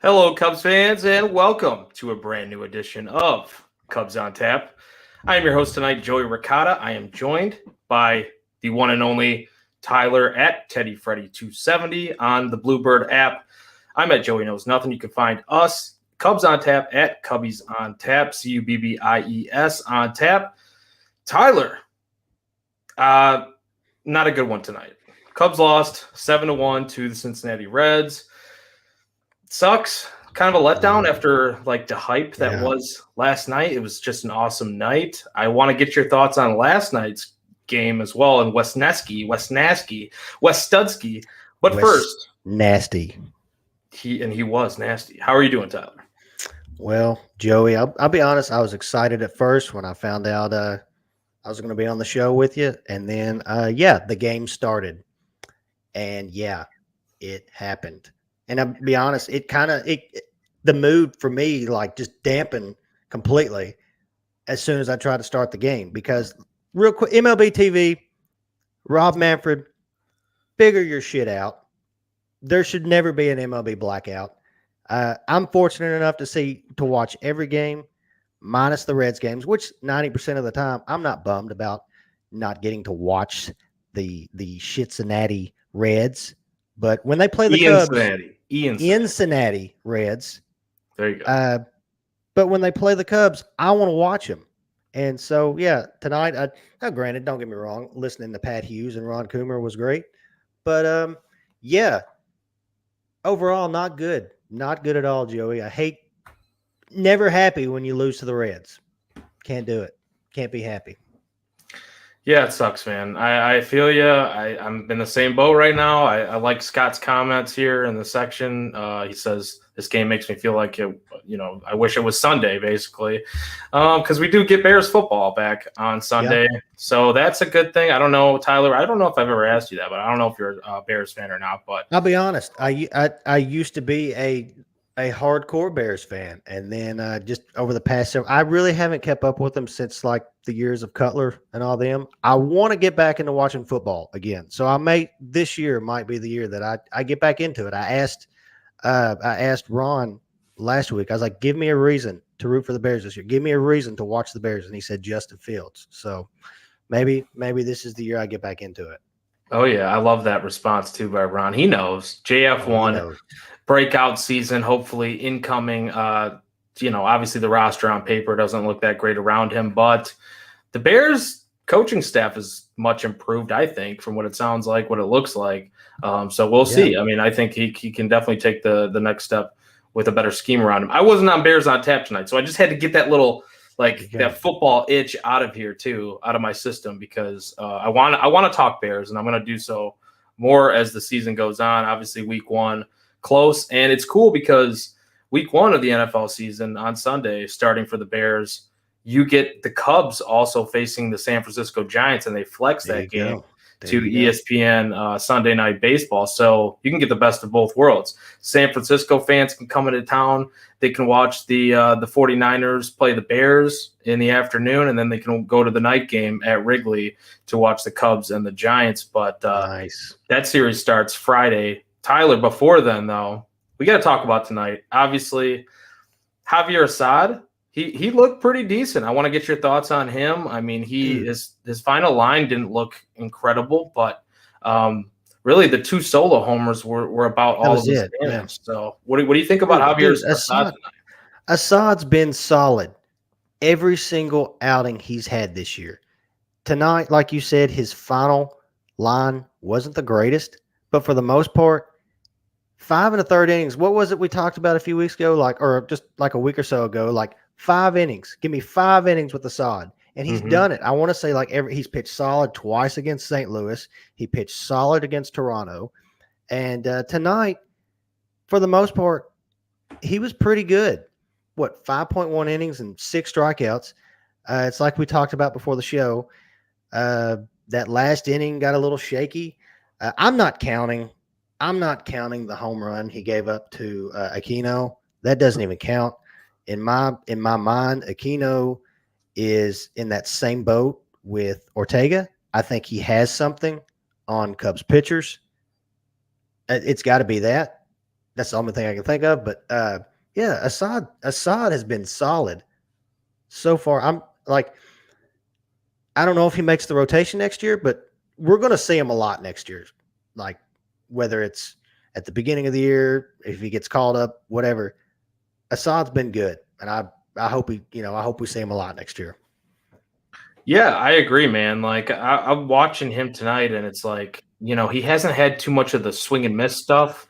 Hello, Cubs fans, and welcome to a brand new edition of Cubs on Tap. I am your host tonight, Joey Ricotta. I am joined by the one and only Tyler at Teddy Freddy 270 on the Bluebird app. I'm at Joey Knows Nothing. You can find us, Cubs on Tap, at Cubbies on Tap, Cubbies on Tap. Tyler, not a good one tonight. Cubs lost 7-1 to the Cincinnati Reds. Sucks. Kind of a letdown after like the hype that was last night. It was just an awesome night. I want to get your thoughts on last night's game as well. And Wes Studsky. But first, nasty. He was nasty. How are you doing, Tyler? Well, Joey, I'll be honest. I was excited at first when I found out I was going to be on the show with you, and then the game started, and it happened. And I'll be honest, the mood for me like just dampened completely as soon as I tried to start the game because real quick, MLB TV, Rob Manfred, figure your shit out. There should never be an MLB blackout. I'm fortunate enough to watch every game minus the Reds games, which 90% of the time I'm not bummed about not getting to watch the Cincinnati Reds. But when they play the Cincinnati Reds, there you go. But when they play the Cubs, I want to watch them. And so, tonight, now granted, don't get me wrong, listening to Pat Hughes and Ron Coomer was great. But, overall, not good. Not good at all, Joey. Never happy when you lose to the Reds. Can't do it. Can't be happy. Yeah, it sucks, man. I feel you. I'm in the same boat right now. I like Scott's comments here in the section. He says this game makes me feel like I wish it was Sunday, basically, because we do get Bears football back on Sunday, so that's a good thing. I don't know, Tyler. I don't know if I've ever asked you that, but I don't know if you're a Bears fan or not. But I'll be honest. I used to be a hardcore Bears fan, and then just over the past several, I really haven't kept up with them since like the years of Cutler and all them. I want to get back into watching football again, so this year might be the year that I get back into it. I asked Ron last week. I was like, give me a reason to root for the Bears this year. Give me a reason to watch the Bears, and he said Justin Fields. So maybe this is the year I get back into it. Oh yeah, I love that response too by Ron. He knows JF1 breakout season, hopefully incoming. Obviously the roster on paper doesn't look that great around him, but the Bears coaching staff is much improved, I think, from what it sounds like, what it looks like. So we'll see. I mean, I think he can definitely take the next step with a better scheme around him. I wasn't on Bears on Tap tonight, so I just had to get that little that football itch out of here too, out of my system, because I want to talk Bears, and I'm going to do so more as the season goes on. Obviously, week one close, and it's cool because week one of the NFL season on Sunday, starting for the Bears, you get the Cubs also facing the San Francisco Giants, and they flex that game to ESPN Sunday Night Baseball. So you can get the best of both worlds. San Francisco fans can come into town. They can watch the 49ers play the Bears in the afternoon, and then they can go to the night game at Wrigley to watch the Cubs and the Giants. But that series starts Friday. Tyler, before then, though, we got to talk about tonight. Obviously, Javier Assad, he looked pretty decent. I want to get your thoughts on him. I mean, his final line didn't look incredible, but really the two solo homers were about all of his damage. So what do you think about Javier Assad tonight? Assad's been solid every single outing he's had this year. Tonight, like you said, his final line wasn't the greatest, but for the most part, 5 1/3 innings. What was it we talked about a few weeks ago, or just like a week or so ago? Like 5 innings. Give me 5 innings with Assad, and he's done it. I want to say he's pitched solid twice against St. Louis. He pitched solid against Toronto, and tonight, for the most part, he was pretty good. 5.1 innings and 6 strikeouts. It's like we talked about before the show. That last inning got a little shaky. I'm not counting the home run he gave up to Aquino. That doesn't even count. In my mind, Aquino is in that same boat with Ortega. I think he has something on Cubs pitchers. It's got to be that. That's the only thing I can think of. But yeah, Assad has been solid so far. I'm like, I don't know if he makes the rotation next year, but we're going to see him a lot next year. Like whether it's at the beginning of the year, if he gets called up, whatever. Assad's been good, and I hope I hope we see him a lot next year. Yeah, I agree, man. Like I'm watching him tonight, and it's like he hasn't had too much of the swing and miss stuff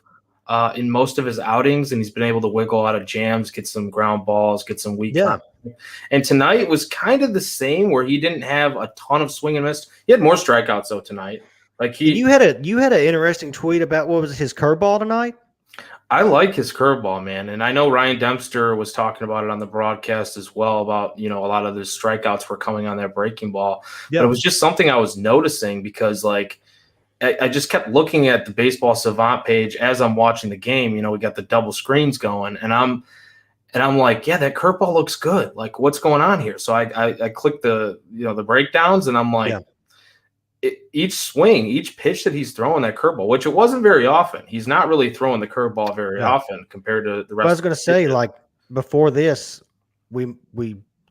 in most of his outings, and he's been able to wiggle out of jams, get some ground balls, get some weak Yeah. contact. And tonight was kind of the same, where he didn't have a ton of swing and miss. He had more strikeouts though tonight. Like You had an interesting tweet about what was his curveball tonight. I like his curveball, man. And I know Ryan Dempster was talking about it on the broadcast as well about, a lot of the strikeouts were coming on that breaking ball. Yeah. But it was just something I was noticing because, like, I just kept looking at the Baseball Savant page as I'm watching the game. We got the double screens going, and I'm like, yeah, that curveball looks good. Like, what's going on here? So I clicked the the breakdowns, and I'm like, each swing, each pitch that he's throwing that curveball, which it wasn't very often. He's not really throwing the curveball very often compared to the rest. I was going to say, like before this, we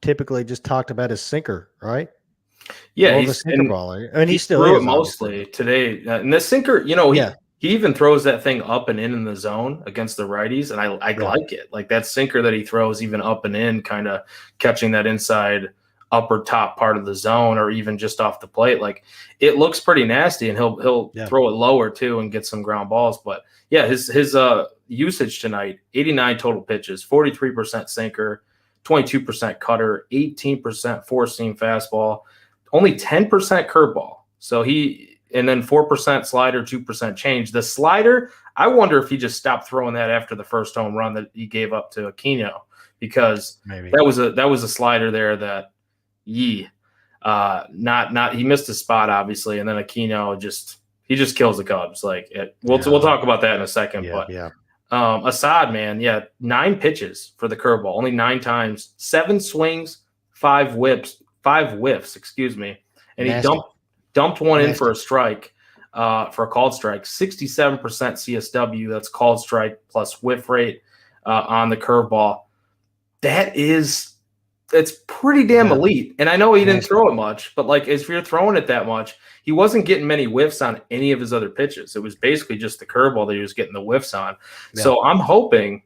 typically just talked about his sinker, right? Yeah, he's a sinker baller, and he still threw is it mostly today. And the sinker, he even throws that thing up and in the zone against the righties, and I like it. Like that sinker that he throws even up and in, kind of catching that inside upper top part of the zone or even just off the plate. Like it looks pretty nasty, and he'll throw it lower too and get some ground balls. But yeah, his usage tonight, 89 total pitches, 43% sinker, 22% cutter, 18% four-seam fastball, only 10% curveball. So and then 4% slider, 2% change. The slider, I wonder if he just stopped throwing that after the first home run that he gave up to Aquino, because that was a slider there that he missed a spot obviously, and then Aquino just kills the Cubs. Like we'll talk about that in a second. Assad, man, 9 pitches for the curveball, only 9 times, 7 swings, 5 whiffs, excuse me, and he dumped one in for a strike, for a called strike. 67% CSW, that's called strike plus whiff rate on the curveball. It's pretty damn elite. And I know he didn't throw it much, but like if you're throwing it that much, he wasn't getting many whiffs on any of his other pitches. It was basically just the curveball that he was getting the whiffs on. Yeah. So I'm hoping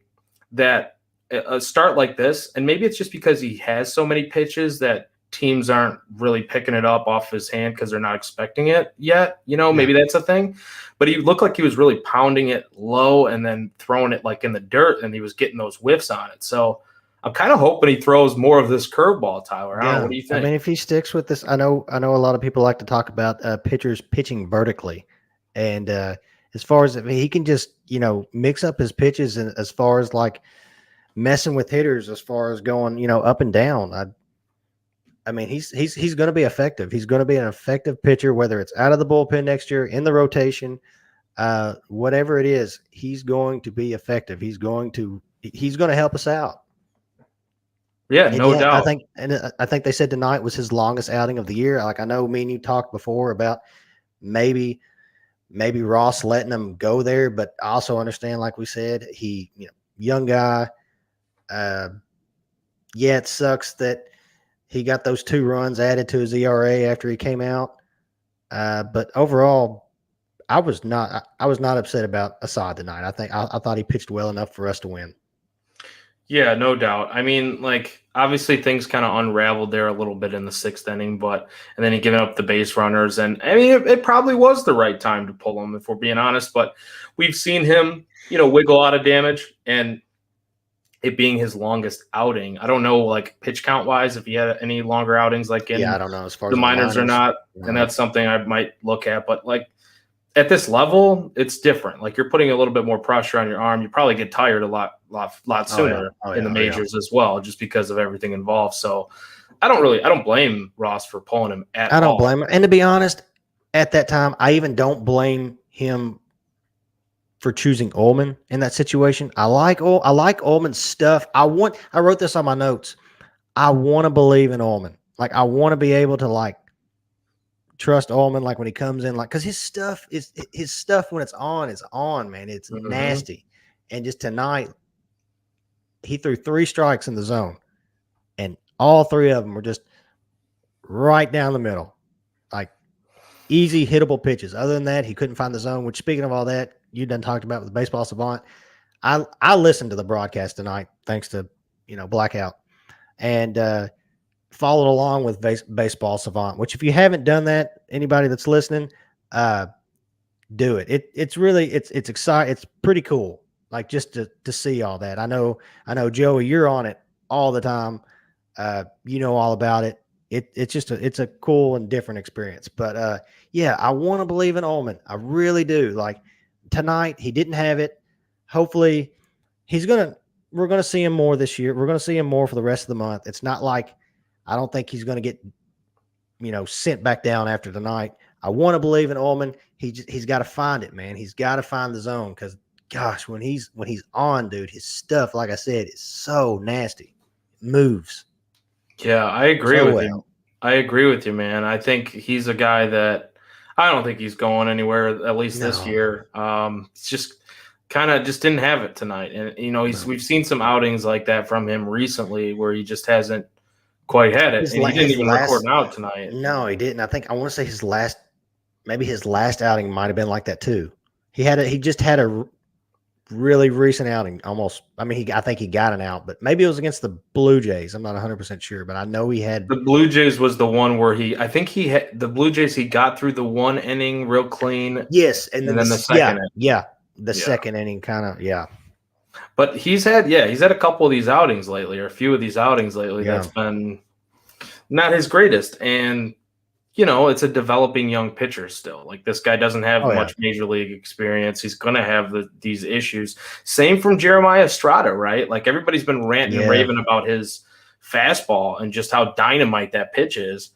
that a start like this, and maybe it's just because he has so many pitches that teams aren't really picking it up off his hand because they're not expecting it yet. Maybe that's a thing. But he looked like he was really pounding it low and then throwing it like in the dirt, and he was getting those whiffs on it. So I'm kind of hoping he throws more of this curveball, Tyler. I don't know, what do you think? I mean, if he sticks with this, I know a lot of people like to talk about pitchers pitching vertically, and as far as he can just mix up his pitches, and as far as like messing with hitters, as far as going up and down, I mean he's going to be effective. He's going to be an effective pitcher, whether it's out of the bullpen next year, in the rotation, whatever it is. He's going to be effective. He's going to help us out. Yeah, no doubt. I think they said tonight was his longest outing of the year. Like I know me and you talked before about maybe Ross letting him go there, but I also understand, like we said, he young guy. It sucks that he got those 2 runs added to his ERA after he came out. But overall, I was not upset about Assad tonight. I thought he pitched well enough for us to win. Yeah, no doubt. I mean, like, obviously things kind of unraveled there a little bit in the 6th inning, and then he giving up the base runners. And I mean, it probably was the right time to pull him, if we're being honest. But we've seen him, wiggle out of damage, and it being his longest outing. I don't know, like, pitch count wise, if he had any longer outings like in I don't know as far the as minors or not. And that's something I might look at. But like, at this level, it's different. Like you're putting a little bit more pressure on your arm. You probably get tired a lot sooner in the majors as well, just because of everything involved. So I don't blame Ross for pulling him at all. I don't blame him. And to be honest, at that time, I even don't blame him for choosing Ullman in that situation. I like Ullman's stuff. I wrote this on my notes. I want to believe in Ullman. Like I want to be able to like trust Ullman, like when he comes in, like, because his stuff when it's on, man. It's nasty. And just tonight, he threw 3 strikes in the zone, and all 3 of them were just right down the middle, like easy hittable pitches. Other than that, he couldn't find the zone. Which, speaking of all that, you done talked about with Baseball Savant. I listened to the broadcast tonight thanks to Blackout, and followed along with Baseball Savant. Which, if you haven't done that, anybody that's listening, do it. It's really it's exciting. It's pretty cool. Like, just to see all that. I know Joey, you're on it all the time. You know all about it. It's just a cool and different experience. But yeah, I want to believe in Ullman. I really do. Like, tonight, he didn't have it. Hopefully, we're gonna see him more this year. We're gonna see him more for the rest of the month. It's not like, I don't think he's gonna get sent back down after tonight. I want to believe in Ullman. He's got to find it, man. He's got to find the zone, because gosh, when he's on, dude, his stuff, like I said, is so nasty. It moves. Yeah, I agree with you. I agree with you, man. I think he's a guy that I don't think he's going anywhere, at least this year. It's just kind of just didn't have it tonight. And, we've seen some outings like that from him recently where he just hasn't quite had it. And he didn't even record an out tonight. No, he didn't. I want to say his last outing might have been like that too. He just had a really recent outing. Almost. I think he got an out, but maybe it was against the Blue Jays. I'm not 100% sure, but I know he had. The Blue Jays was the one where the Blue Jays, he got through the 1 inning real clean. Yes, and then the second inning. Yeah, the second inning kind of, yeah. But he's had a couple of these outings lately, or a few of these outings lately that's been not his greatest. And it's a developing young pitcher still. Like, this guy doesn't have much major league experience. He's going to have these issues. Same from Jeremiah Estrada, right? Like, everybody's been ranting and raving about his fastball and just how dynamite that pitch is.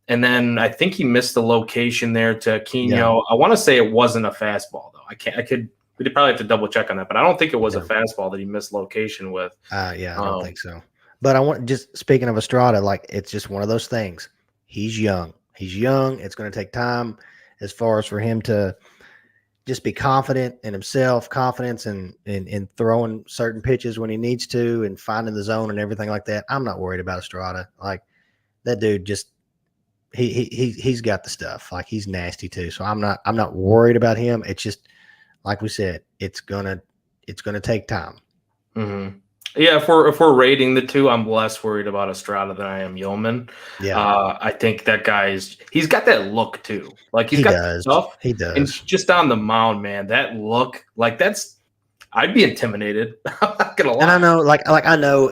And then I think he missed the location there to Aquino. Yeah. I want to say it wasn't a fastball, though. We'd probably have to double check on that, but I don't think it was a fastball that he missed location with. I don't think so. But just speaking of Estrada, like, it's just one of those things. He's young. It's going to take time as far as for him to just be confident in himself, confidence in throwing certain pitches when he needs to, and finding the zone and everything like that. I'm not worried about Estrada. Like, that dude just he's got the stuff. Like, he's nasty too. So I'm not worried about him. It's just, like we said, it's gonna take time. Mm-hmm. Yeah, if we're rating the two, I'm less worried about Estrada than I am Ullman. Yeah, I think that he's got that look too. Like, he's got that stuff. He does. And just on the mound, man, that look, like, I'd be intimidated. I'm not gonna lie. And I know,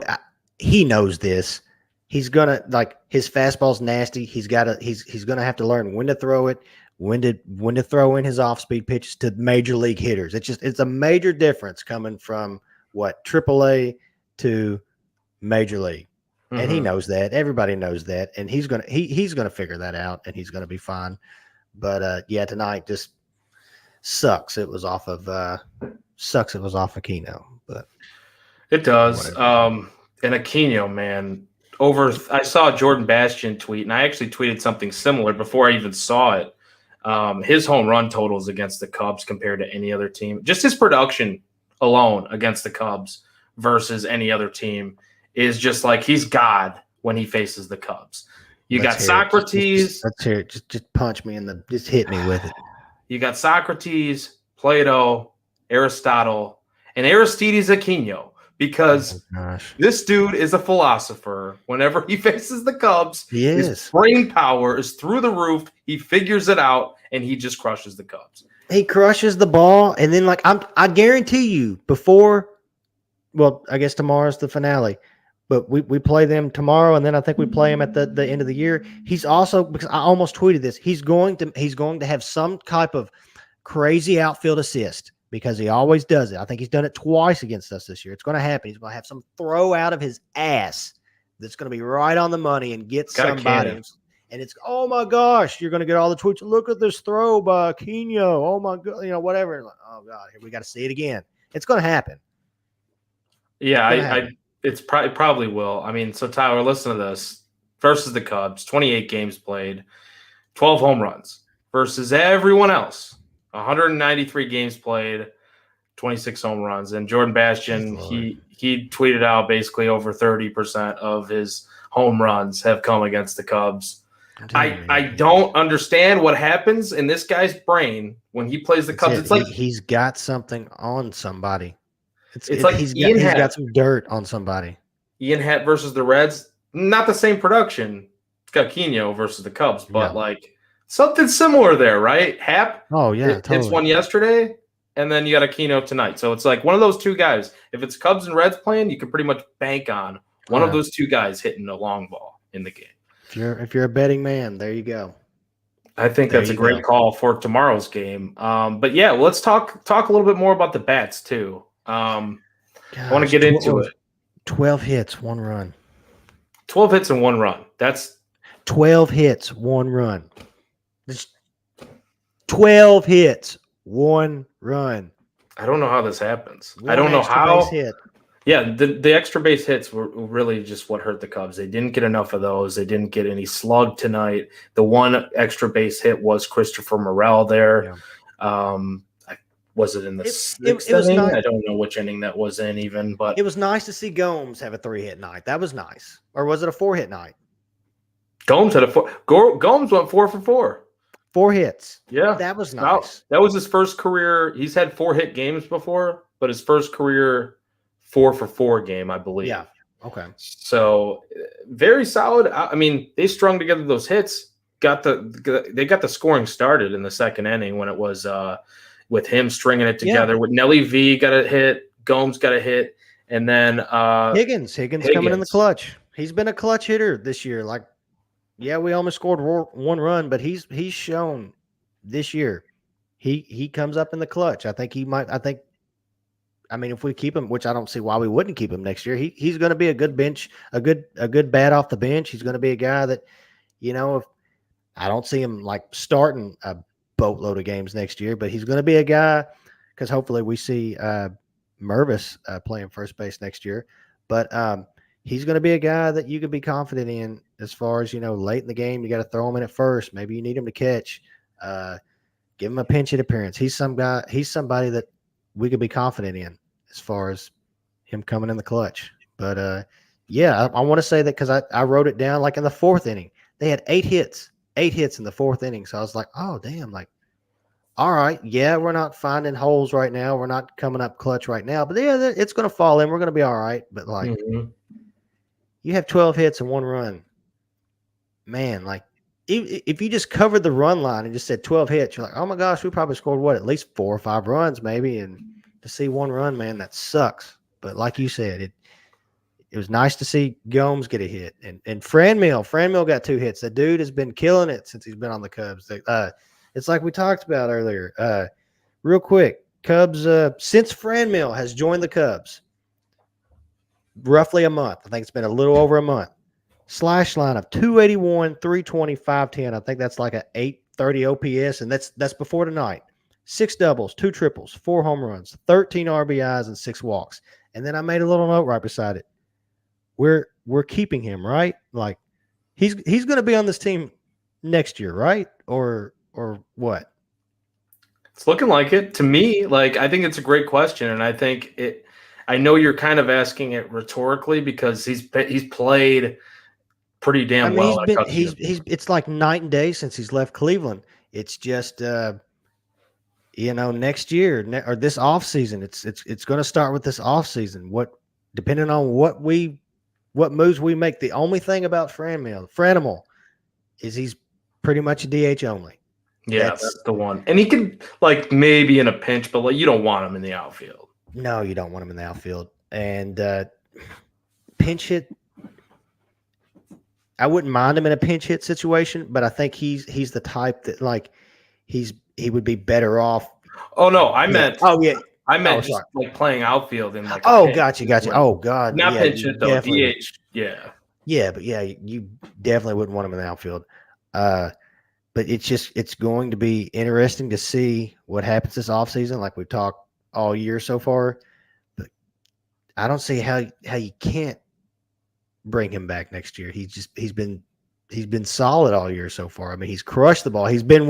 he knows this. He's gonna, like, his fastball's nasty. He's gonna have to learn when to throw it, when to throw in his off-speed pitches to major league hitters. It's a major difference coming from AAA to major league. Mm-hmm. And he knows that. Everybody knows that. And he's gonna figure that out, and he's gonna be fine. But tonight just sucks. It was off of Aquino, but it does. And Aquino, man, I saw Jordan Bastian tweet, and I actually tweeted something similar before I even saw it. His home run totals against the Cubs compared to any other team, just his production alone against the Cubs versus any other team, is just like, he's God when he faces the Cubs. Got Socrates. Let's hear it. Just punch me just hit me with it. You got Socrates, Plato, Aristotle, and Aristides Aquino, because this dude is a philosopher. Whenever he faces the Cubs, his brain power is through the roof. He figures it out, and he just crushes the Cubs. He crushes the ball, and then, like, I guarantee you, before, well, I guess tomorrow's the finale, but we play them tomorrow, and then I think we play him at the end of the year. He's also, because I almost tweeted this, he's going to have some type of crazy outfield assist, because he always does it. I think he's done it twice against us this year. It's going to happen. He's going to have some throw out of his ass that's going to be right on the money and get somebody. And it's, oh my gosh, you're going to get all the tweets. Look at this throw by Aquino. Oh my God, whatever. Like, oh God, here we got to see it again. It's going to happen. Yeah, it probably will. I mean, so Tyler, listen to this. Versus the Cubs, 28 games played, 12 home runs. Versus everyone else, 193 games played, 26 home runs. And Jordan Bastian, he tweeted out basically over 30% of his home runs have come against the Cubs. I don't understand what happens in this guy's brain when he plays the Cubs. It's like he's got something on somebody. It's like he's got some dirt on somebody. Ian Happ versus the Reds, not the same production. It's got Aquino versus the Cubs, but like something similar there, right? Happ, totally. It's one yesterday, and then you got Aquino tonight. So it's like one of those two guys. If it's Cubs and Reds playing, you can pretty much bank on one of those two guys hitting a long ball in the game. If you're a betting man, there you go. I think that's a great call for tomorrow's game. But yeah, let's talk a little bit more about the bats too. I want to get into it. 12 hits, 1 run. 12 hits and 1 run. That's 12 hits, 1 run. 12 hits, 1 run. I don't know how this happens. I don't know how. Hit. Yeah, the extra base hits were really just what hurt the Cubs. They didn't get enough of those. They didn't get any slug tonight. The one extra base hit was Christopher Morel there. Yeah. Was it in the sixth inning? I don't know which inning that was in even, but it was nice to see Gomes have a 3-hit night. That was nice. Or was it a 4-hit night? Gomes had a 4. Gomes went 4 for 4. 4 hits. Yeah. That was nice. That was his first career. He's had 4-hit games before, but his first career 4 for 4 game, I believe. Yeah. Okay. So very solid. I mean, they strung together those hits. They got the scoring started in the second inning when it was with him stringing it together. With Nelly V got a hit, Gomes got a hit, and then Higgins coming in the clutch. He's been a clutch hitter this year. Like, yeah, we almost scored 1 run, but he's shown this year he comes up in the clutch. I mean, if we keep him, which I don't see why we wouldn't keep him next year, he's going to be a good bench, a good bat off the bench. He's going to be a guy that, if I don't see him like starting a boatload of games next year, but he's going to be a guy because hopefully we see Mervis playing first base next year. But he's going to be a guy that you can be confident in as far as, late in the game, you got to throw him in at first. Maybe you need him to catch. Give him a pinch hit appearance. He's somebody that we could be confident in as far as him coming in the clutch. But I want to say that because I wrote it down like in the 4th inning. They had 8 hits in the 4th inning. So I was like, oh, damn, like, all right, yeah, we're not finding holes right now. We're not coming up clutch right now. But yeah, it's going to fall in. We're going to be all right. But like, you have 12 hits and 1 run. Man, like, if you just covered the run line and just said 12 hits, you're like, oh my gosh, we probably scored at least 4 or 5 runs maybe. And to see 1 run, man, that sucks. But like you said, it was nice to see Gomes get a hit. And Franmil got 2 hits. The dude has been killing it since he's been on the Cubs. It's like we talked about earlier. Real quick, Cubs, since Franmil has joined the Cubs, roughly a month. I think it's been a little over a month. Slash line of 281, 320, 510. I think that's like a 830 OPS, and that's before tonight. 6 doubles, 2 triples, 4 home runs, 13 RBIs, and 6 walks. And then I made a little note right beside it. We're keeping him, right? Like he's going to be on this team next year, right? Or what? It's looking like it to me. Like, I think it's a great question, and I think I know you're kind of asking it rhetorically because he's played pretty damn well. It's like night and day since he's left Cleveland. It's just next year or this offseason, it's going to start with this offseason. Depending on what moves we make. The only thing about Franmil is he's pretty much a DH only. Yeah, that's the one. And he can, like, maybe in a pinch, but like you don't want him in the outfield. No, you don't want him in the outfield. And pinch hit, I wouldn't mind him in a pinch hit situation, but I think he's the type that like he would be better off. Oh no, I meant just like playing outfield in like. Oh, gotcha. Like, oh God, not pinch hit though. DH, yeah, but yeah, you definitely wouldn't want him in the outfield. But it's going to be interesting to see what happens this offseason, like we've talked all year so far. But I don't see how you can't bring him back next year. He's he's been solid all year so far. I mean, he's crushed the ball. He's been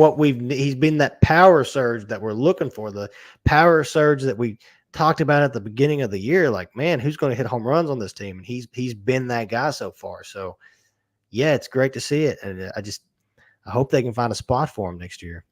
he's been that power surge that we're looking for, the power surge that we talked about at the beginning of the year. Like, man, who's going to hit home runs on this team? And he's been that guy so far. So, yeah, it's great to see it. And I hope they can find a spot for him next year.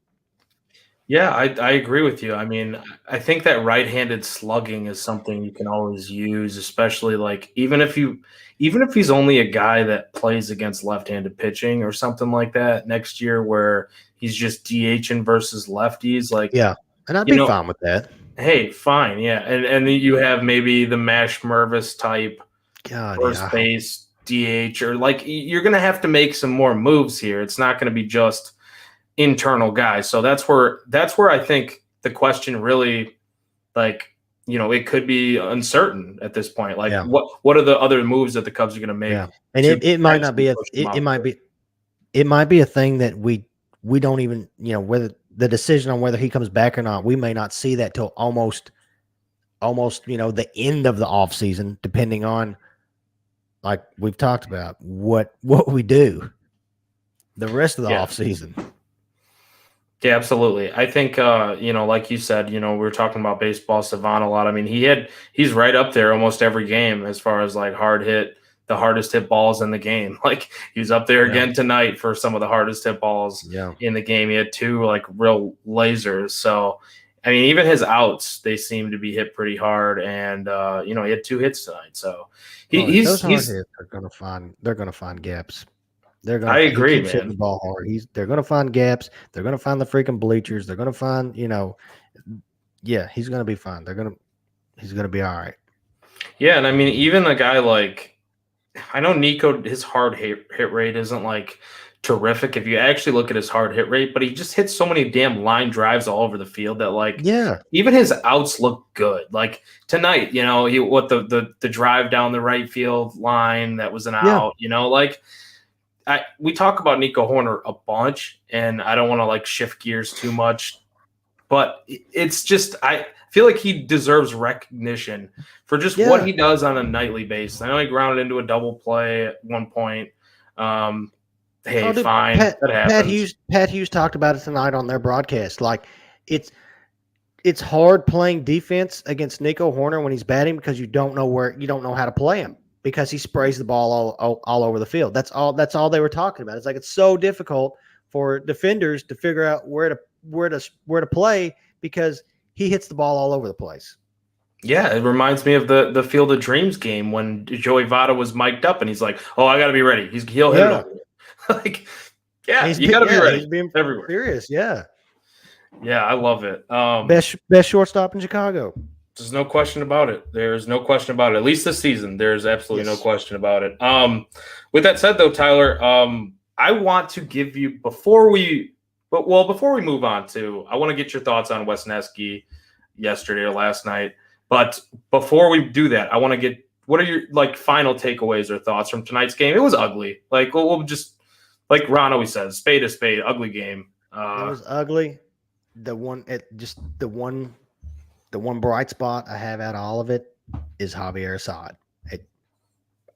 Yeah, I agree with you. I mean, I think that right-handed slugging is something you can always use, especially like even if he's only a guy that plays against left-handed pitching or something like that next year where he's just DHing versus lefties. Like, yeah, and I'd you be know, fine with that. hey, fine, yeah, and then you have maybe the Mash Mervis type first base DH, or like you're gonna have to make some more moves here. It's not going to be just internal guys. So that's where I think the question really, like, it could be uncertain at this point. Like, what are the other moves that the Cubs are going to make? Yeah, and it might not be it might be a thing that we don't even whether the decision on whether he comes back or not. We may not see that till almost the end of the off season, depending on, like we've talked about, what we do the rest of the off season. Yeah, absolutely. I think, like you said, we were talking about baseball savant a lot. I mean, he's right up there almost every game as far as like the hardest hit balls in the game. Like he was up there again tonight for some of the hardest hit balls in the game. He had 2 like real lasers. So, I mean, even his outs, they seem to be hit pretty hard. And, he had 2 hits tonight. So those hard hits are they're going to find gaps. I agree, man. Hitting the ball hard. They're going to find gaps. They're going to find the freaking bleachers. They're going to find, he's going to be fine. He's going to be all right. Yeah, and I mean, even a guy like, I know Nico, his hard hit rate isn't like terrific if you actually look at his hard hit rate, but he just hits so many damn line drives all over the field that even his outs look good. Like tonight, the drive down the right field line that was an out, we talk about Nico Horner a bunch, and I don't want to like shift gears too much, but it's just I feel like he deserves recognition for just what he does on a nightly basis. I know he grounded into a double play at one point. Fine, that happens. Pat Hughes talked about it tonight on their broadcast. Like it's hard playing defense against Nico Horner when he's batting because you don't know how to play him, because he sprays the ball all over the field. That's all they were talking about. It's like it's so difficult for defenders to figure out where to play because he hits the ball all over the place. Yeah, it reminds me of the Field of Dreams game when Joey Votto was mic'd up and he's like, "Oh, I got to be ready. He'll hit it over." Like, you got to be ready. He's being everywhere. Serious, yeah. Yeah, I love it. Best shortstop in Chicago. There's no question about it. There's no question about it. At least this season, there's absolutely no question about it. With that said, though, Tyler, I want to give you before we move on to, I want to get your thoughts on Wesneski yesterday or last night. But before we do that, I want to get, what are your like final takeaways or thoughts from tonight's game? It was ugly. Like we'll just, like Ron always says, spade is spade, ugly game. It was ugly. The one bright spot I have out of all of it is Javier Assad.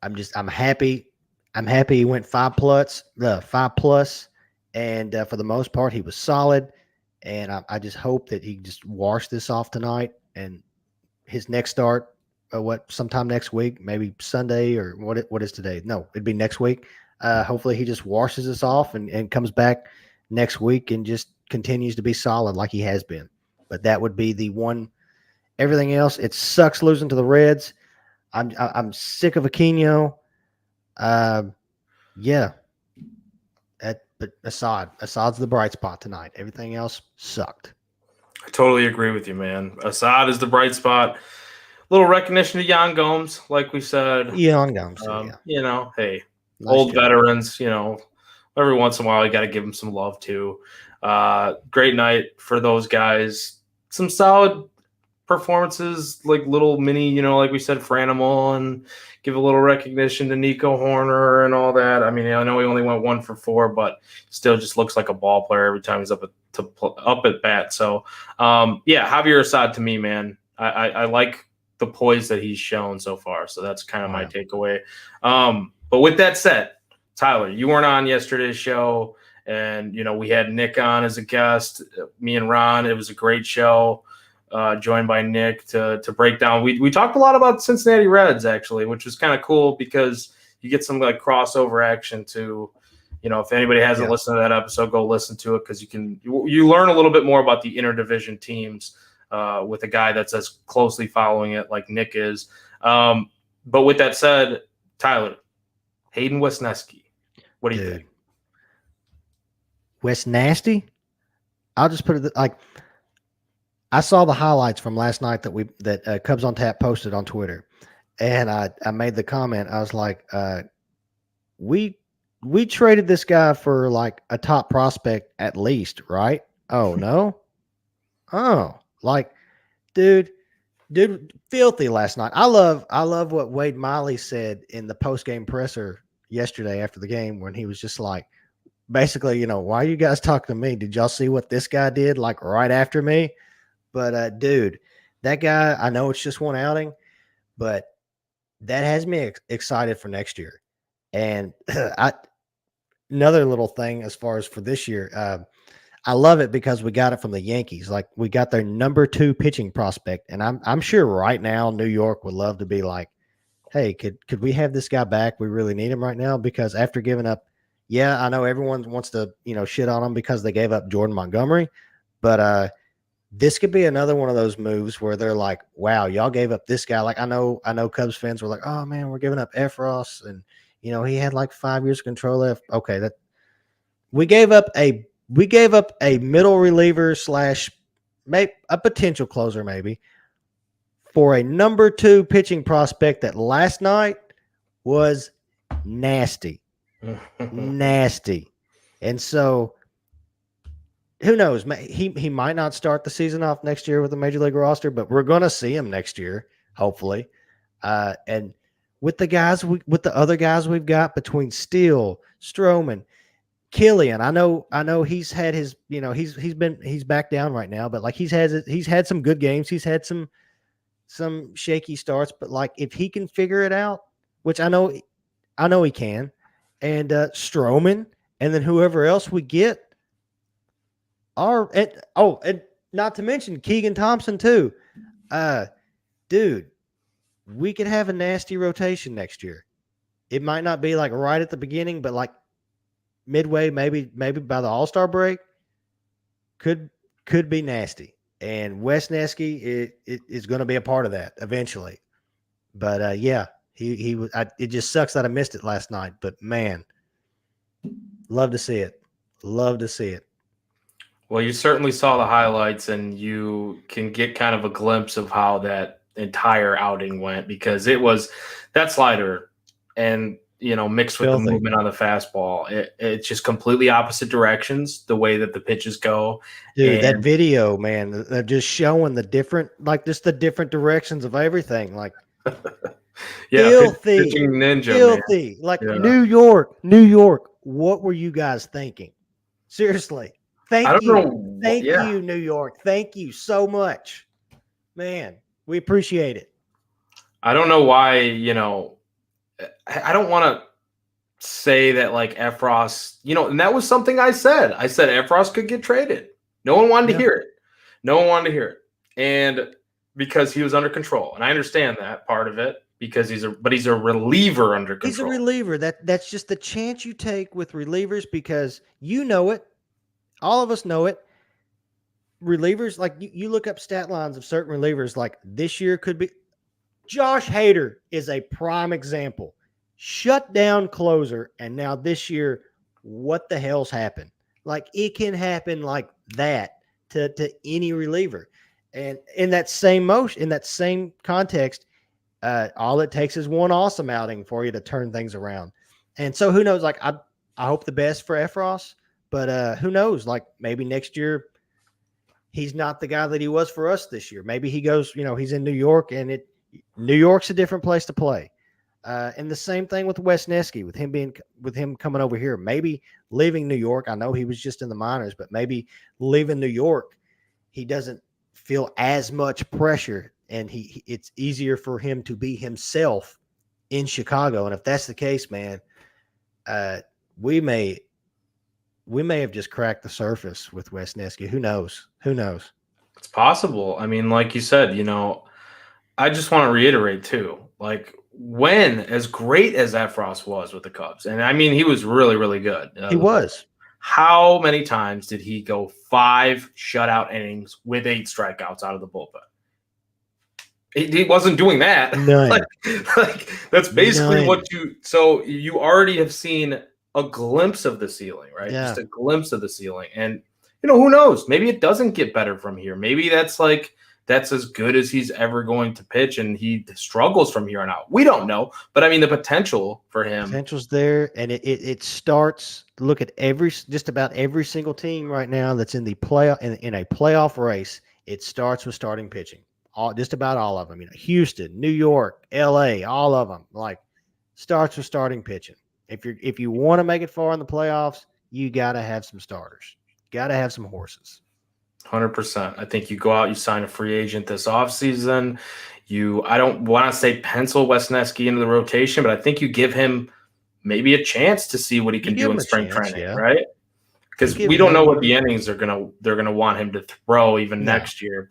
I'm happy. I'm happy he went 5+, and for the most part he was solid. And I just hope that he just washed this off tonight, and his next start, sometime next week, maybe Sunday or what is today? No, it'd be next week. Hopefully he just washes this off and comes back next week and just continues to be solid like he has been. But that would be the one. Everything else, it sucks losing to the Reds. I'm sick of Aquino. But Assad's the bright spot tonight. Everything else sucked. I totally agree with you, man. Assad is the bright spot. Little recognition to Yan Gomes, like we said. Yan Gomes, hey, nice old job. Veterans, every once in a while you got to give them some love too. Great night for those guys. Some solid performances, like little mini, like we said, Franimal, and give a little recognition to Nico Horner and all that. I mean, I know he only went 1 for 4, but still just looks like a ball player every time he's up at bat. So, Javier Assad to me, man, I like the poise that he's shown so far. So that's kind of my takeaway. But with that said, Tyler, you weren't on yesterday's show, and we had Nick on as a guest. Me and Ron. It was a great show. Joined by Nick to break down. We talked a lot about Cincinnati Reds actually, which was kind of cool because you get some like crossover action to. If anybody hasn't listened to that episode, go listen to it because you learn a little bit more about the interdivision teams with a guy that's as closely following it like Nick is. But with that said, Tyler, Hayden Wesneski, what do you think? Wes Nasty? I'll just put it like I saw the highlights from last night that Cubs on Tap posted on Twitter, and I made the comment. I was like, we traded this guy for like a top prospect at least, right? Oh no. Oh, like, dude, filthy last night. I love what Wade Miley said in the post-game presser yesterday after the game when he was just like, basically, why are you guys talking to me? Did y'all see what this guy did like right after me? But dude, that guy, I know it's just one outing, but that has me excited for next year. And another little thing as far as for this year, I love it because we got it from the Yankees. Like we got their number 2 pitching prospect, and I'm sure right now New York would love to be like, hey, could we have this guy back? We really need him right now because after giving up, yeah, I know everyone wants to shit on him because they gave up Jordan Montgomery, but this could be another one of those moves where they're like, wow, y'all gave up this guy. Like I know Cubs fans were like, oh man, we're giving up Efros, and he had like 5 years of control left. Okay, that we gave up a middle reliever / maybe a potential closer maybe for a number 2 pitching prospect that last night was nasty. Nasty. And so who knows? He might not start the season off next year with the major league roster, but we're going to see him next year, hopefully. And with the other guys we've got between Steele, Stroman, Killian, I know he's had his, he's back down right now, but like he's had some good games. He's had some shaky starts, but like if he can figure it out, which I know he can, and Stroman, and then whoever else we get and not to mention Keegan Thompson too. Dude, we could have a nasty rotation next year. It might not be like right at the beginning, but like midway, maybe by the All-Star break, could be nasty. And Wesneski is going to be a part of that eventually. But yeah, he was. It just sucks that I missed it last night. But man, love to see it. Love to see it. Well, you certainly saw the highlights, and you can get kind of a glimpse of how that entire outing went because it was that slider and mixed with the movement on the fastball. It's just completely opposite directions, the way that the pitches go. Dude, that video, man, they're just showing the different directions of everything. Like, yeah, filthy, pitching ninja, filthy. Man. Like New York. What were you guys thinking? Seriously. Thank you. Thank you, New York. Thank you so much. Man, we appreciate it. I don't know why, I don't want to say that like Efros, and that was something I said. I said Efros could get traded. No one wanted to hear it. No one wanted to hear it. And because he was under control. And I understand that part of it because he's a reliever under control. He's a reliever. That's just the chance you take with relievers because you know it. All of us know it. Relievers, like you look up stat lines of certain relievers, like this year could be. Josh Hader is a prime example. Shut down closer, and now this year, what the hell's happened? Like it can happen like that to any reliever, and in that same motion, in that same context, all it takes is one awesome outing for you to turn things around. And so who knows? Like I hope the best for Efros. But who knows? Like maybe next year he's not the guy that he was for us this year. Maybe he goes, he's in New York, and New York's a different place to play. And the same thing with Wesneski, with him coming over here. Maybe leaving New York. I know he was just in the minors, but maybe leaving New York, he doesn't feel as much pressure, and it's easier for him to be himself in Chicago. And if that's the case, man, we may have just cracked the surface with Wesneski. Who knows? Who knows? It's possible. I mean, like you said, I just want to reiterate too, like when as great as Efros was with the Cubs, and I mean he was really, really good. He was. How many times did he go 5 shutout innings with 8 strikeouts out of the bullpen? He wasn't doing that. None. like that's basically None. what you. So you already have seen a glimpse of the ceiling, right? Yeah. Just a glimpse of the ceiling, and who knows? Maybe it doesn't get better from here. Maybe that's as good as he's ever going to pitch, and he struggles from here on out. We don't know, but I mean the potential for him. Potential's there, and it starts. Look at just about every single team right now that's in the in a playoff race. It starts with starting pitching. Just about all of them. Houston, New York, LA, all of them. Like starts with starting pitching. If you want to make it far in the playoffs, you got to have some starters. Got to have some horses. 100%. I think you go out, you sign a free agent this offseason. I don't want to say pencil Wesneski into the rotation, but I think you give him maybe a chance to see what he can do in spring training, right? Because we don't know what the innings they're gonna want him to throw even next year,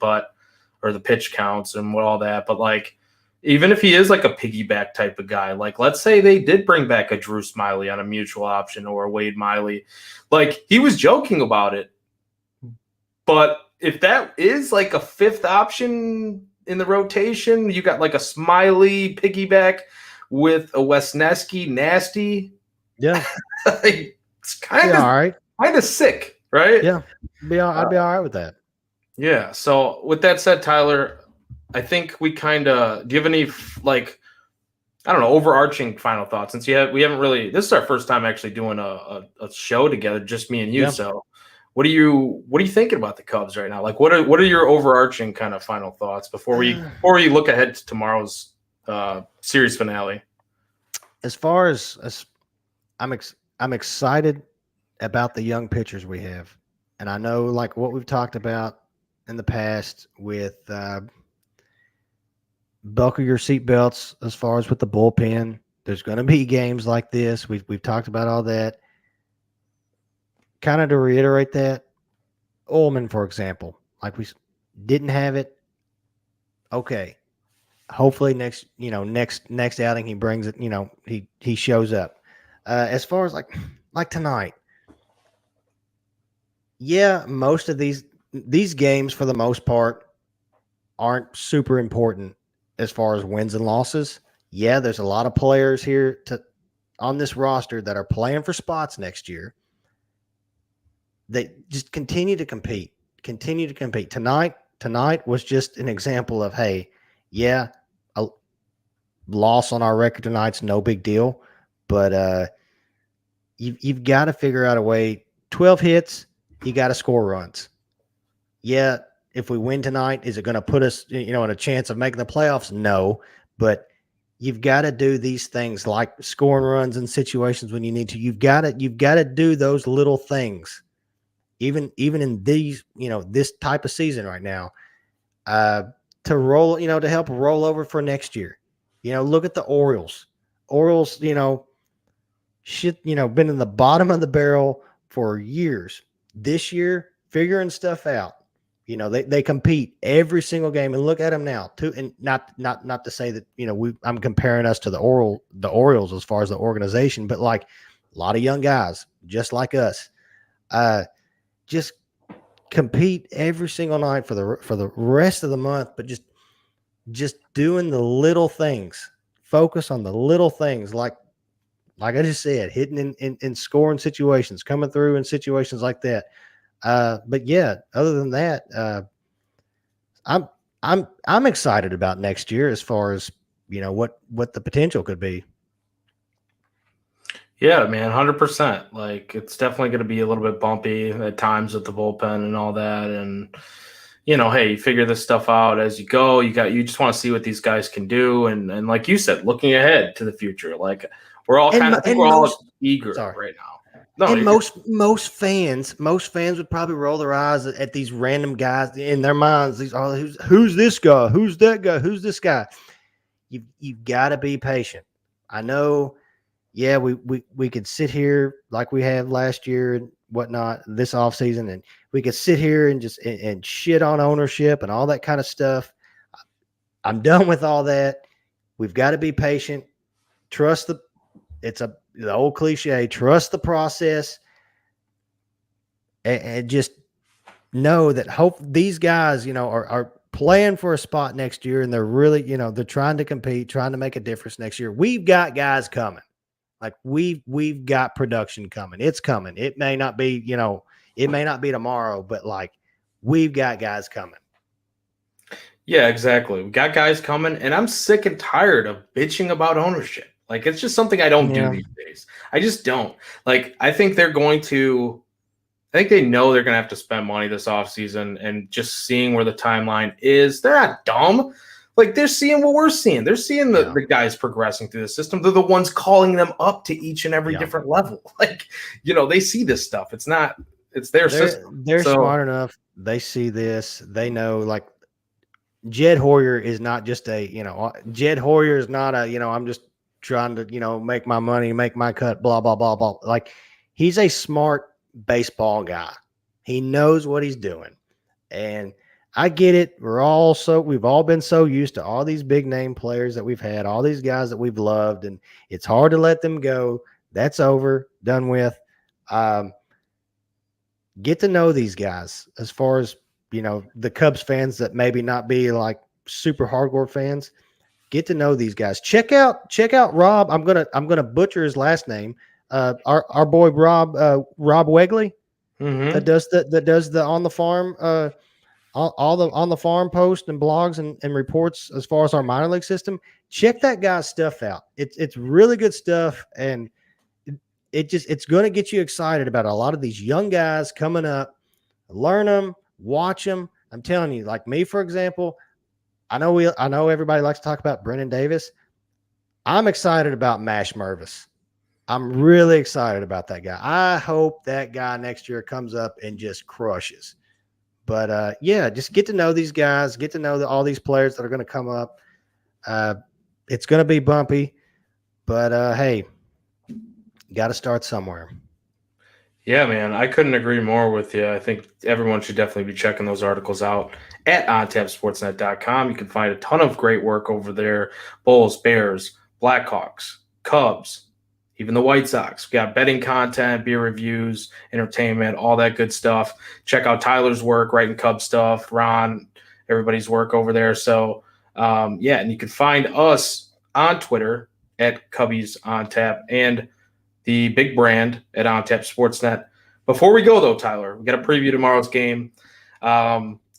or the pitch counts and what all that. But like, even if he is like a piggyback type of guy, like let's say they did bring back a Drew Smiley on a mutual option or a Wade Miley, like he was joking about it. But if that is like a 5th option in the rotation, you got like a Smiley piggyback with a Wesneski nasty. Yeah. It's kind of all right. Kind of sick, right? Yeah. I'd be all right with that. Yeah. So with that said, Tyler, I think we kind of, do you have any I don't know, overarching final thoughts? Since we haven't really, this is our first time actually doing a show together, just me and you. Yeah. So what are you thinking about the Cubs right now? Like, what are your overarching kind of final thoughts before we look ahead to tomorrow's series finale? As far as I'm excited about the young pitchers we have, and I know like what we've talked about in the past with buckle your seatbelts as far as with the bullpen. There's going to be games like this. We've talked about all that. Kind of to reiterate that, Ullman, for example, like we didn't have it. Okay, hopefully next outing he brings it. He shows up. As far as like tonight, yeah, most of these games for the most part aren't super important as far as wins and losses. Yeah, there's a lot of players here on this roster that are playing for spots next year. They just continue to compete. Tonight was just an example of, hey, yeah, a loss on our record tonight's no big deal, but you've got to figure out a way. 12 hits, you got to score runs. Yeah, if we win tonight, is it going to put us, in a chance of making the playoffs? No, but you've got to do these things like scoring runs in situations when you need to. You've got to do those little things, even in these, this type of season right now, to roll, to help roll over for next year. Look at the Orioles. Been in the bottom of the barrel for years. This year, figuring stuff out. They compete every single game, and look at them now. And not to say that I'm comparing us to the Orioles as far as the organization, but like a lot of young guys just like us, just compete every single night for the rest of the month. But just doing the little things, focus on the little things, like I just said, hitting in scoring situations, coming through in situations like that. But yeah, other than that, I'm excited about next year as far as what the potential could be. Yeah, man, 100%. Like it's definitely going to be a little bit bumpy at times with the bullpen and all that, and hey, you figure this stuff out as you go. You just want to see what these guys can do, and like you said, looking ahead to the future. Like we're all eager right now. No, and most fans would probably roll their eyes at these random guys in their minds. Who's this guy? Who's that guy? Who's this guy? You've got to be patient. I know yeah, we could sit here like we have last year and whatnot this offseason, and we could sit here and just and shit on ownership and all that kind of stuff. I'm done with all that. We've got to be patient. Trust the old cliche, trust the process, and just know that hope these guys, are playing for a spot next year, and they're really, they're trying to compete, trying to make a difference next year. We've got guys coming. Like we've got production coming. It's coming. It may not be, it may not be tomorrow, but like we've got guys coming. Yeah, exactly. We got guys coming, and I'm sick and tired of bitching about ownership. Like, it's just something I don't do these days. I just don't. Like, I think they know they're going to have to spend money this offseason, and just seeing where the timeline is, they're not dumb. Like, they're seeing what we're seeing. They're seeing the guys progressing through the system. They're the ones calling them up to each and every different level. Like, they see this stuff. It's their system. They're smart enough. They see this. They know, like, Jed Hoyer is not just Jed Hoyer is not I'm just trying to, make my money, make my cut, blah, blah, blah, blah. Like, he's a smart baseball guy. He knows what he's doing. And I get it. We've all been so used to all these big name players that we've had, all these guys that we've loved, and it's hard to let them go. That's over, done with. Get to know these guys as far as, the Cubs fans that maybe not be like super hardcore fans. Get to know these guys. Check out Rob. I'm gonna butcher his last name. Our boy Rob Wegley that does the on the farm all the on the farm posts and blogs and reports as far as our minor league system. Check that guy's stuff out. It's really good stuff, and it's going to get you excited about a lot of these young guys coming up. Learn them, watch them. I'm telling you, like me, for example, I know everybody likes to talk about Brennan Davis. I'm excited about Mash Mervis. I'm really excited about that guy. I hope that guy next year comes up and just crushes. But just get to know these guys, get to know all these players that are going to come up. It's going to be bumpy, but hey, got to start somewhere. Yeah, man, I couldn't agree more with you. I think everyone should definitely be checking those articles out at ontapsportsnet.com. You can find a ton of great work over there. Bulls, Bears, Blackhawks, Cubs, even the White Sox. We got betting content, beer reviews, entertainment, all that good stuff. Check out Tyler's work, writing Cub stuff, Ron, everybody's work over there. So, and you can find us on Twitter at Cubbies on Tap and the big brand at OnTap Sportsnet. Before we go, though, Tyler, we got to preview tomorrow's game.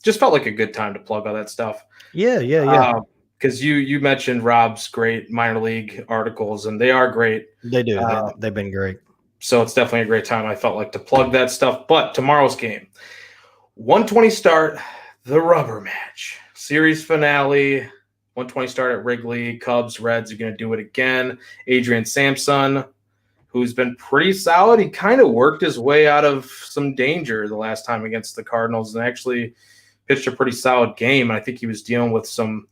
Just felt like a good time to plug all that stuff. Yeah. Because you mentioned Rob's great minor league articles, and they are great. They do. They've been great. So it's definitely a great time. I felt like to plug that stuff. But tomorrow's game, 1:20 start, the rubber match, series finale. 1:20 start at Wrigley. Cubs, Reds are going to do it again. Adrian Sampson, who's been pretty solid. He kind of worked his way out of some danger the last time against the Cardinals and actually pitched a pretty solid game. I think he was dealing with some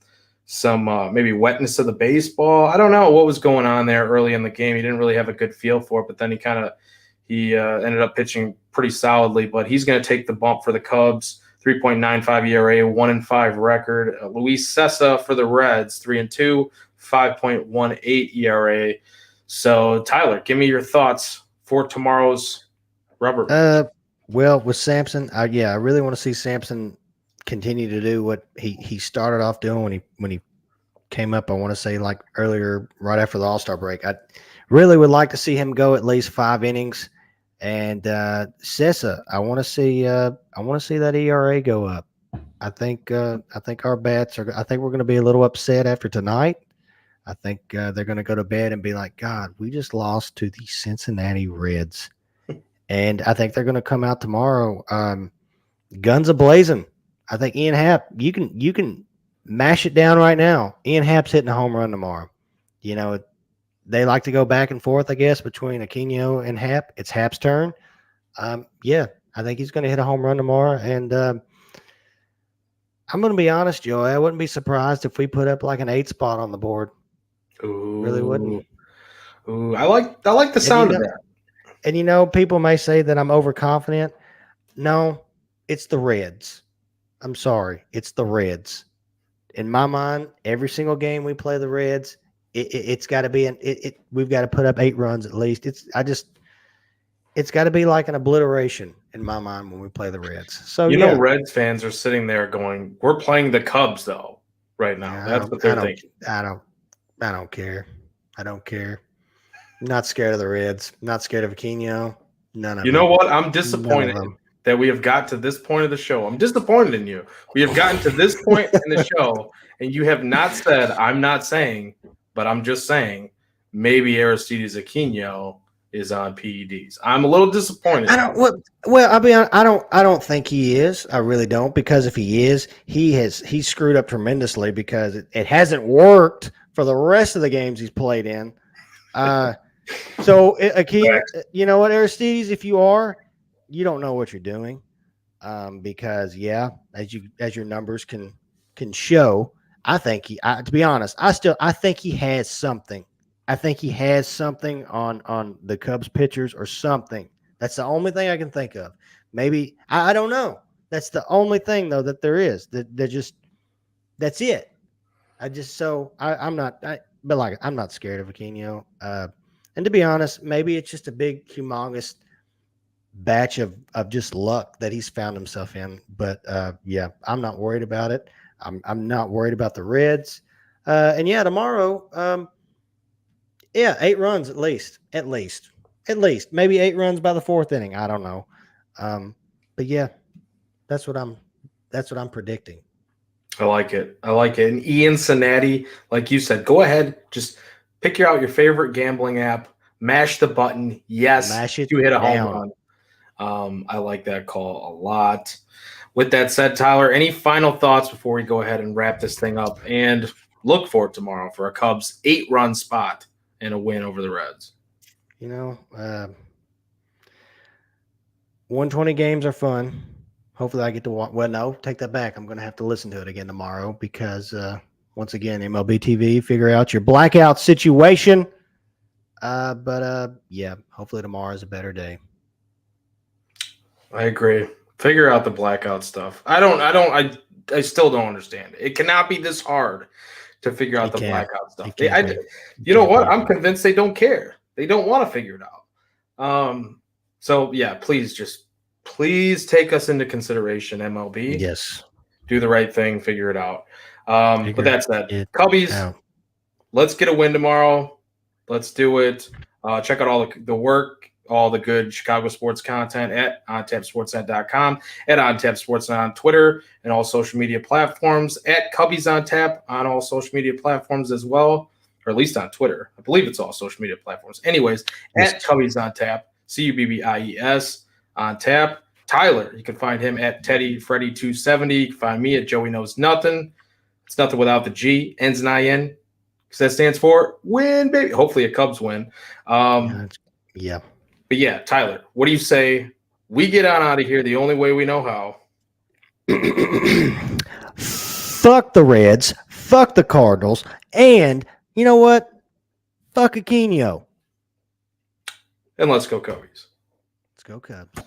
maybe wetness of the baseball. I don't know what was going on there early in the game. He didn't really have a good feel for it, but then he ended up pitching pretty solidly. But he's going to take the bump for the Cubs. 3.95 ERA, 1-5 record. Luis Cessa for the Reds, 3-2, 5.18 ERA. So, Tyler, give me your thoughts for tomorrow's rubber. Well, with Sampson, I really want to see Sampson continue to do what he started off doing when he came up. I want to say like earlier, right after the All-Star break. I really would like to see him go at least 5 innings. And Cessa, I want to see that ERA go up. I think our bats are. I think we're going to be a little upset after tonight. I think they're going to go to bed and be like, God, we just lost to the Cincinnati Reds. And I think they're going to come out tomorrow, guns a-blazing. I think Ian Happ, you can mash it down right now. Ian Happ's hitting a home run tomorrow. They like to go back and forth, I guess, between Aquino and Happ. It's Happ's turn. I think he's going to hit a home run tomorrow. And I'm going to be honest, Joe, I wouldn't be surprised if we put up like an 8 spot on the board. Ooh. Really wouldn't. Ooh, I like the sound of that. And people may say that I'm overconfident. No, it's the Reds. I'm sorry, it's the Reds. In my mind, every single game we play the Reds, it's got to be we've got to put up 8 runs at least. It's got to be like an obliteration in my mind when we play the Reds. So Reds fans are sitting there going, "We're playing the Cubs though right now." That's what they're thinking. I don't care. I don't care. I'm not scared of the Reds. I'm not scared of Aquino. None of them. You know what? I'm disappointed that we have got to this point of the show. I'm disappointed in you. We have gotten to this point in the show, and you have not said, I'm not saying, but I'm just saying, maybe Aristides Aquino is on PEDs. I'm a little disappointed. I'll be honest, I don't think he is. I really don't, because if he is, he's screwed up tremendously because it hasn't worked for the rest of the games he's played in. So Aquino, you know what, Aristides, if you are, you don't know what you're doing, because as your numbers can show, I think to be honest, I think he has something. I think he has something on the Cubs pitchers or something. That's the only thing I can think of. Maybe I don't know. That's the only thing though that there is. That's it. I'm not scared of Aquino. And to be honest, maybe it's just a big, humongous batch of just luck that he's found himself in. But I'm not worried about it. I'm not worried about the Reds. And tomorrow, 8 runs at least, maybe 8 runs by the 4th inning. I don't know. But that's what I'm predicting. I like it. And Ian Cincinnati, like you said, go ahead, just pick out your favorite gambling app, mash the button. Yes, mash it. You hit a down. home run. I like that call a lot. With that said, Tyler, any final thoughts before we go ahead and wrap this thing up and look for tomorrow for a Cubs 8-run spot and a win over the Reds? 120 games are fun. Hopefully I get to watch. Well, no, take that back. I'm going to have to listen to it again tomorrow because once again, MLB TV, figure out your blackout situation. Hopefully tomorrow is a better day. I agree. Figure out the blackout stuff. I still don't understand it. It cannot be this hard to figure out the blackout stuff. You know what? I'm convinced they don't care. They don't want to figure it out. Please take us into consideration, MLB. Yes. Do the right thing. Figure it out. But that said, Cubbies, let's get a win tomorrow. Let's do it. Check out all the work, all the good Chicago sports content at ontapsportsnet.com, at ontapsportsnet on Twitter and all social media platforms, at Cubbies on Tap on all social media platforms as well, or at least on Twitter. I believe it's all social media platforms. Anyways, at Cubbies on Tap, CUBBIES on Tap. Tyler, you can find him at Teddy Freddy 270. You can find me at Joey Knows Nothing. It's nothing without the G, ends in IN, because that stands for win, baby. Hopefully a Cubs win. Yeah. But yeah, Tyler, what do you say? We get on out of here the only way we know how. Fuck the Reds. Fuck the Cardinals. And you know what? Fuck Aquino. And let's go Cubbies. Let's go Cubs.